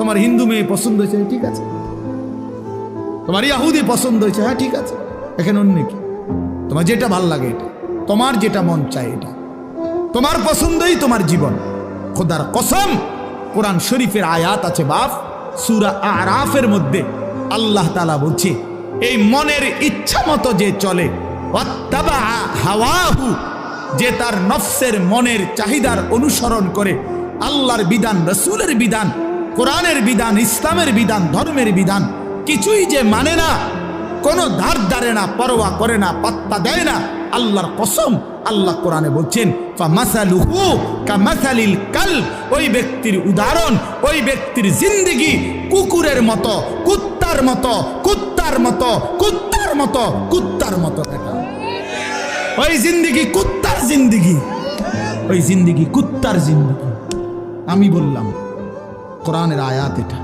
তোমার হিন্দু মেয়ে পছন্দ হয়েছে, ঠিক আছে। তোমার ইয়াহুদি পছন্দ হয়েছে, হ্যাঁ ঠিক আছে। এখানে অন্য কি? তোমার যেটা ভাল লাগে এটা, তোমার যেটা মন চায় এটা, তোমার পছন্দই তোমার জীবন। খোদার কসম, কোরআন শরীফের আয়াত আছে বাপ, সূরা আরাফের মধ্যে আল্লাহ তাআলা বলছে, এই মনের ইচ্ছা মতো যে চলে, ওয়াত্তাবা হাওয়াহু, যে তার নফসের মনের চাহিদার অনুসরণ করে, আল্লাহর বিধান, রাসূলের বিধান, কোরআনের বিধান, ইসলামের বিধান, ধর্মের বিধান কিছুই যে মানে না, কোনো ধার ধারে না, পরোয়া করে না, পাত্তা দেয় না, আল্লাহর কসম, আল্লাহ কোরআনে বলছেন ফামাসালুহু কামাসালিল কালব, ওই ব্যক্তির উদাহরণ, ওই ব্যক্তির জিন্দেগি কুকুরের মতো, কুত্তার মতো, কুত্তার মতো, কুত্তার মতো, কুত্তার মতো। ওই জিন্দেগি কুত্তার জিন্দেগি, ওই জিন্দেগি কুত্তার জিন্দেগি। আমি বললাম কোরআনের আয়াত এটা।